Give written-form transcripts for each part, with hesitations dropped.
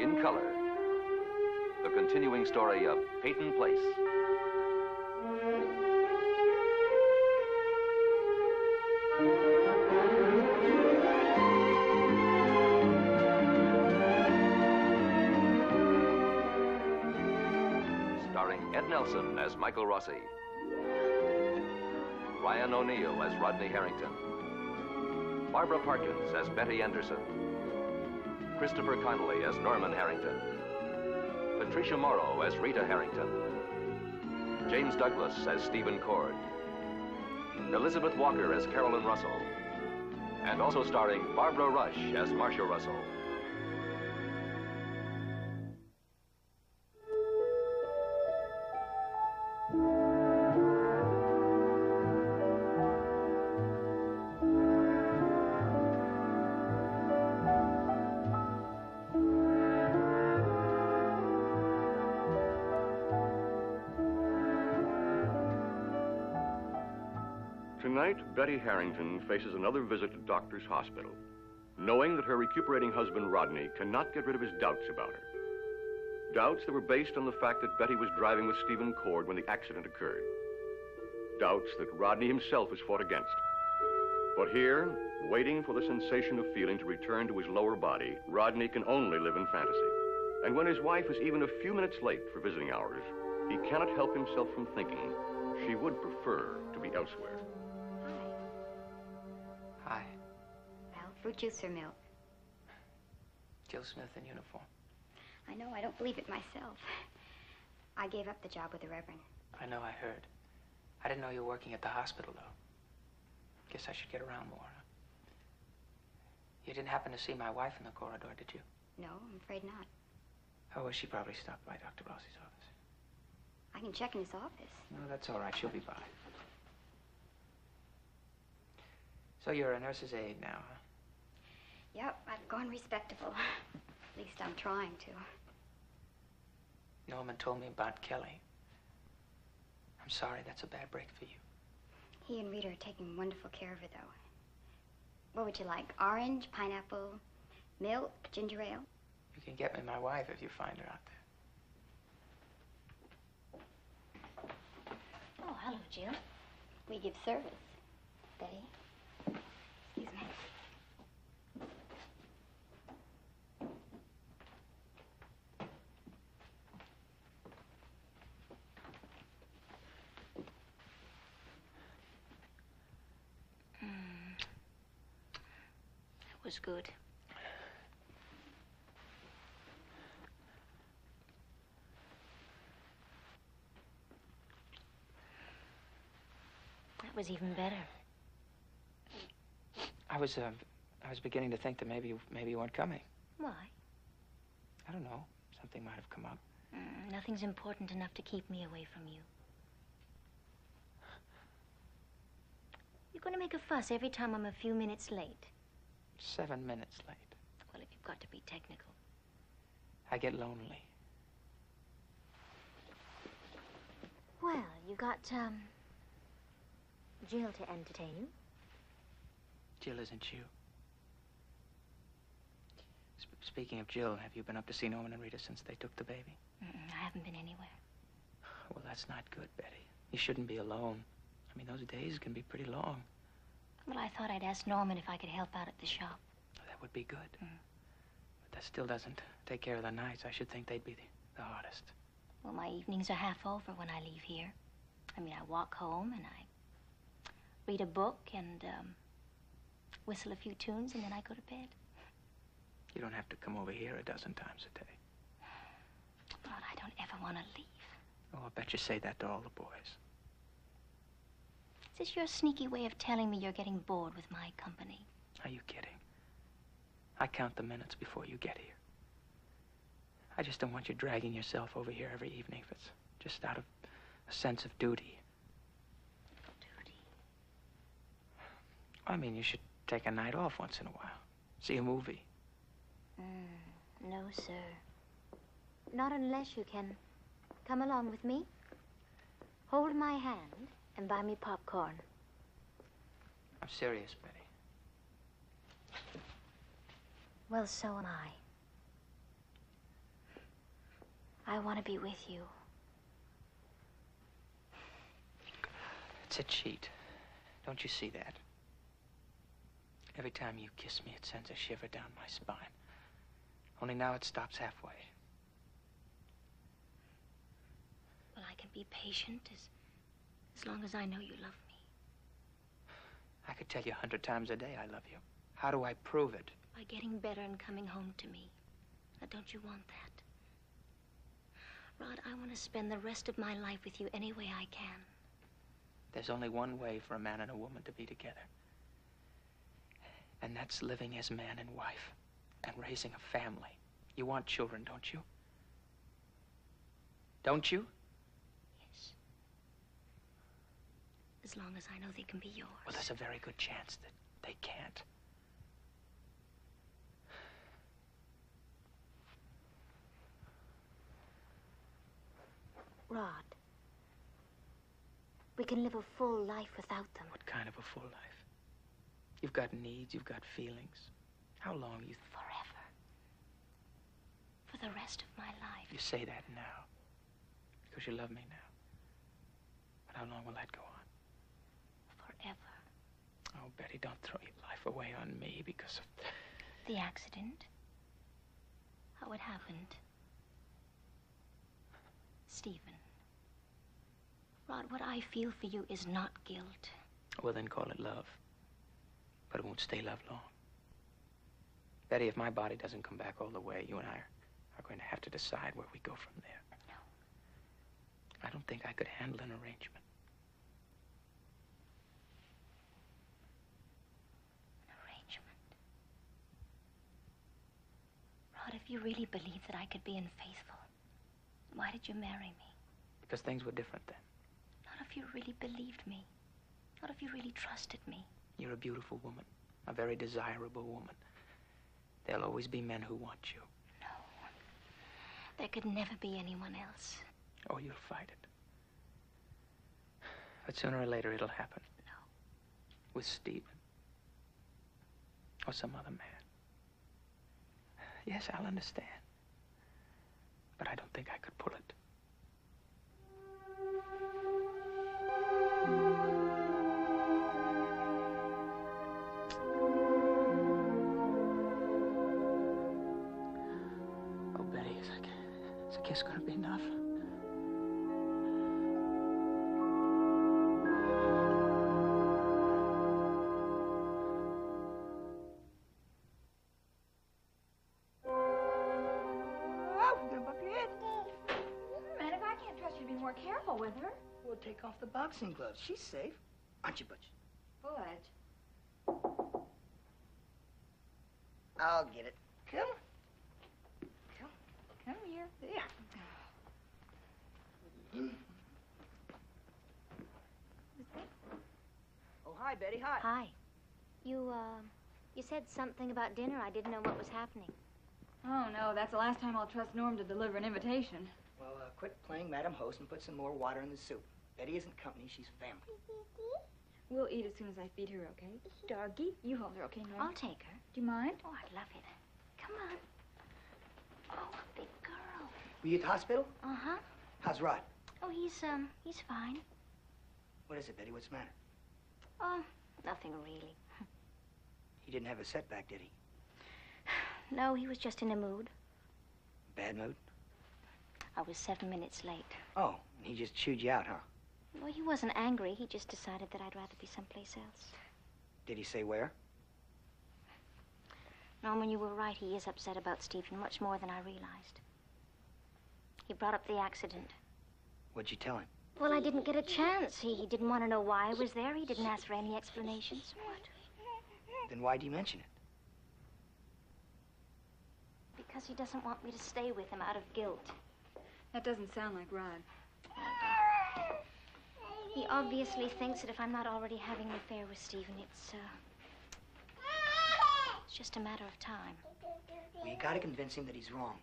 in color, the continuing story of Peyton Place. Starring Ed Nelson as Michael Rossi, Ryan O'Neal as Rodney Harrington, Barbara Parkins as Betty Anderson, Christopher Connolly as Norman Harrington, Patricia Morrow as Rita Harrington, James Douglas as Stephen Cord, Elizabeth Walker as Carolyn Russell, and also starring Barbara Rush as Marcia Russell. Tonight, Betty Harrington faces another visit to Doctor's Hospital, knowing that her recuperating husband, Rodney, cannot get rid of his doubts about her. Doubts that were based on the fact that Betty was driving with Stephen Cord when the accident occurred. Doubts that Rodney himself has fought against. But here, waiting for the sensation of feeling to return to his lower body, Rodney can only live in fantasy. And when his wife is even a few minutes late for visiting hours, he cannot help himself from thinking she would prefer to be elsewhere. Hi. Well, fruit juice or milk? Jill Smith in uniform. I know, I don't believe it myself. I gave up the job with the Reverend. I know, I heard. I didn't know you were working at the hospital, though. Guess I should get around more, huh? You didn't happen to see my wife in the corridor, did you? No, I'm afraid not. Oh, well, she probably stopped by Dr. Rossi's office. I can check in his office. No, that's all right. She'll be by. So you're a nurse's aide now, huh? Yep, I've gone respectable. At least I'm trying to. Norman told me about Kelly. I'm sorry, that's a bad break for you. He and Rita are taking wonderful care of her, though. What would you like? Orange, pineapple, milk, ginger ale? You can get me my wife if you find her out there. Oh, hello, Jill. We give service. Betty. Excuse me. It was good. That was even better. I was beginning to think that maybe you weren't coming. Why? I don't know. Something might have come up. Nothing's important enough to keep me away from you. You're going to make a fuss every time I'm a few minutes late. 7 minutes late. Well, if you've got to be technical. I get lonely. Well, you got, Jill to entertain you. Jill isn't you. Speaking of Jill, have you been up to see Norman and Rita since they took the baby? I haven't been anywhere. Well, that's not good, Betty. You shouldn't be alone. I mean, those days can be pretty long. Well, I thought I'd ask Norman if I could help out at the shop. That would be good. But that still doesn't take care of the nights. I should think they'd be the hardest. Well, my evenings are half over when I leave here. I mean, I walk home and I read a book and, whistle a few tunes, and then I go to bed. You don't have to come over here a dozen times a day. But I don't ever want to leave. Oh, I bet you say that to all the boys. Is this your sneaky way of telling me you're getting bored with my company? Are you kidding? I count the minutes before you get here. I just don't want you dragging yourself over here every evening if it's just out of a sense of duty. Duty? I mean, you should take a night off once in a while. See a movie. No, sir. Not unless you can come along with me, hold my hand, and buy me popcorn. I'm serious, Betty. Well, so am I. I want to be with you. It's a cheat. Don't you see that? Every time you kiss me, it sends a shiver down my spine. Only now it stops halfway. Well, I can be patient as long as I know you love me. I could tell you 100 times a day I love you. How do I prove it? By getting better and coming home to me. Now, don't you want that? Rod, I want to spend the rest of my life with you any way I can. There's only one way for a man and a woman to be together. And that's living as man and wife and raising a family. You want children, don't you? Don't you? Yes. As long as I know they can be yours. Well, there's a very good chance that they can't. Rod, we can live a full life without them. What kind of a full life? You've got needs, you've got feelings. How long you... Forever. For the rest of my life. You say that now, because you love me now. But how long will that go on? Forever. Oh, Betty, don't throw your life away on me because of... The accident. How it happened. Stephen. Rod, what I feel for you is not guilt. Well, then call it love. But it won't stay love long. Betty, if my body doesn't come back all the way, you and I are going to have to decide where we go from there. No. I don't think I could handle an arrangement. An arrangement? Rod, if you really believed that I could be unfaithful, why did you marry me? Because things were different then. Not if you really believed me. Not if you really trusted me. You're a beautiful woman, a very desirable woman. There'll always be men who want you. No. There could never be anyone else. Oh, you'll fight it. But sooner or later it'll happen. No. With Stephen. Or some other man. Yes, I'll understand. But I don't think I could pull it. Oh, Betty, is a kiss gonna be enough? Man, if I can't trust you to be more careful with her. We'll take off the boxing gloves. She's safe. Aren't you, Butch? Butch. I'll get it. Come. Come here. Yeah. Oh, hi, Betty. Hi. Hi. You said something about dinner. I didn't know what was happening. Oh, no, that's the last time I'll trust Norm to deliver an invitation. Well, quit playing Madam Host and put some more water in the soup. Betty isn't company. She's family. We'll eat as soon as I feed her, okay? Doggy, you hold her, okay, Norm? I'll take her. Do you mind? Oh, I'd love it. Come on. Oh, big girl. Were you at the hospital? Uh-huh. How's Rod? Oh, he's fine. What is it, Betty? What's the matter? Oh, nothing really. He didn't have a setback, did he? No, he was just in a mood. Bad mood? I was 7 minutes late. Oh, and he just chewed you out, huh? Well, he wasn't angry. He just decided that I'd rather be someplace else. Did he say where? Norman, you were right. He is upset about Stephen, much more than I realized. He brought up the accident. What'd you tell him? Well, I didn't get a chance. He didn't want to know why I was there. He didn't ask for any explanations. What? Then why'd you mention it? Because he doesn't want me to stay with him out of guilt. That doesn't sound like Rod. He obviously thinks that if I'm not already having an affair with Stephen, it's just a matter of time. Well, you gotta convince him that he's wrong.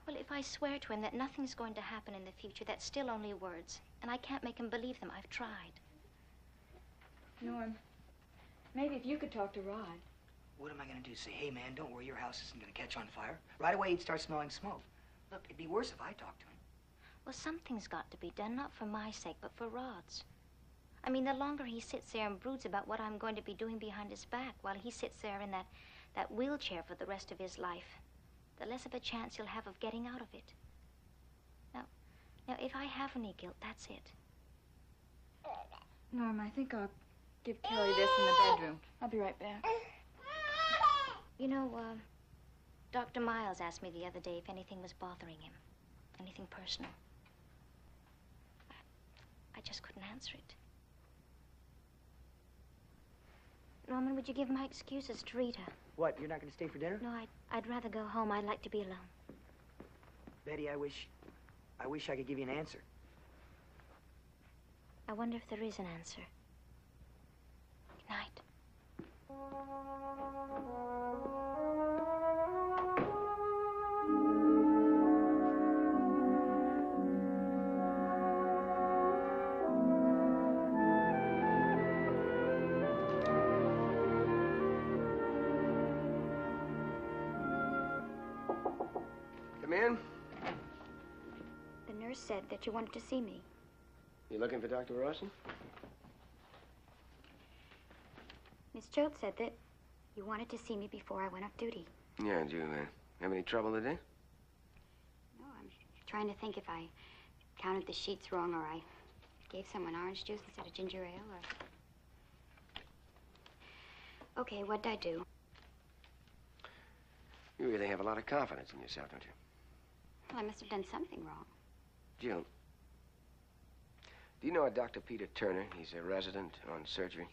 Well, if I swear to him that nothing's going to happen in the future, that's still only words. And I can't make him believe them. I've tried. Norm, maybe if you could talk to Rod. What am I gonna do? Say, hey, man, don't worry, your house isn't gonna catch on fire. Right away, he'd start smelling smoke. Look, it'd be worse if I talked to him. Well, something's got to be done, not for my sake, but for Rod's. I mean, the longer he sits there and broods about what I'm going to be doing behind his back while he sits there in that wheelchair for the rest of his life, the less of a chance he'll have of getting out of it. Now, if I have any guilt, that's it. Norm, I think I'll give Kelly this in the bedroom. I'll be right back. You know, Dr. Miles asked me the other day if anything was bothering him. Anything personal. I just couldn't answer it. Norman, would you give my excuses to Rita? What, you're not going to stay for dinner? No, I'd rather go home. I'd like to be alone. Betty, I wish I could give you an answer. I wonder if there is an answer. Good night. Come in. The nurse said that you wanted to see me. You looking for Dr. Rawson? Miss Choate said that you wanted to see me before I went off duty. Yeah, did you have any trouble today? No, I'm trying to think if I counted the sheets wrong or I gave someone orange juice instead of ginger ale or... Okay, what'd I do? You really have a lot of confidence in yourself, don't you? Well, I must have done something wrong. Jill, do you know a Dr. Peter Turner? He's a resident on surgery.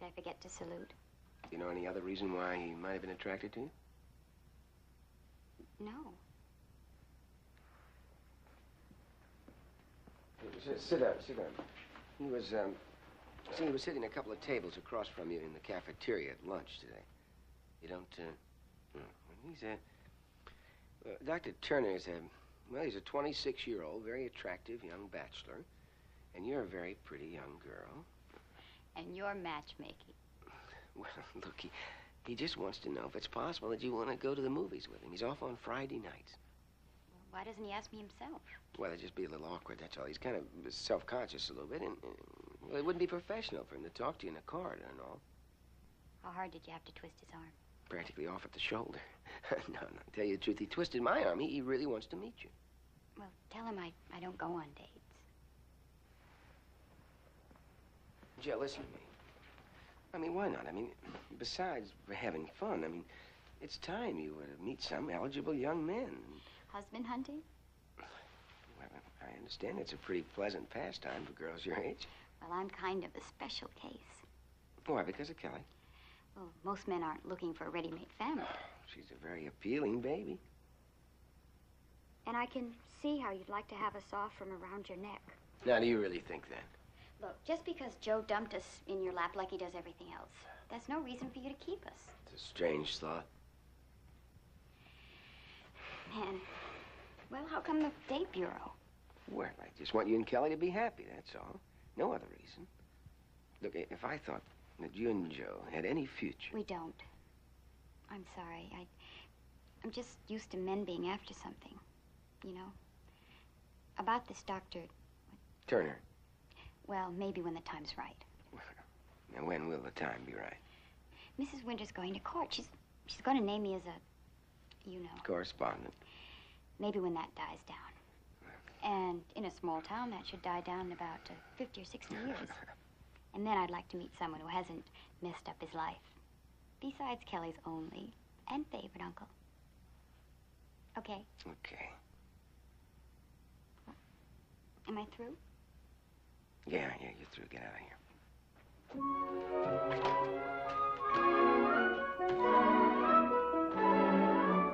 Did I forget to salute? Do you know any other reason why he might have been attracted to you? No. Sit down, sit down. He was, he was sitting a couple of tables across from you in the cafeteria at lunch today. You don't, he's Dr. Turner is he's a 26-year-old, very attractive young bachelor. And you're a very pretty young girl. And you're matchmaking. Well, look, he just wants to know if it's possible that you want to go to the movies with him. He's off on Friday nights. Well, why doesn't he ask me himself? Well, it'd just be a little awkward, that's all. He's kind of self-conscious a little bit, and well, it wouldn't be professional for him to talk to you in a corridor and all. How hard did you have to twist his arm? Practically off at the shoulder. No, to tell you the truth, he twisted my arm. He really wants to meet you. Well, tell him I don't go on dates. Jill, listen to me. I mean, why not? I mean, besides for having fun, I mean, it's time you meet some eligible young men. Husband hunting? Well, I understand it's a pretty pleasant pastime for girls your age. Well, I'm kind of a special case. Why, because of Kelly? Well, most men aren't looking for a ready-made family. She's a very appealing baby. And I can see how you'd like to have us off from around your neck. Now, do you really think that? Look, just because Joe dumped us in your lap like he does everything else, that's no reason for you to keep us. It's a strange thought. Man, well, how come the date bureau? Well, I just want you and Kelly to be happy, that's all. No other reason. Look, if I thought that you and Joe had any future... We don't. I'm sorry. I'm just used to men being after something, you know? About this Dr. Turner. Well, maybe when the time's right. Now, when will the time be right? Mrs. Winter's going to court. She's going to name me as a, you know... Correspondent. Maybe when that dies down. And in a small town, that should die down in about 50 or 60 years. And then I'd like to meet someone who hasn't messed up his life. Besides Kelly's only and favorite uncle. Okay? Okay. Am I through? Yeah, you're through. Get out of here.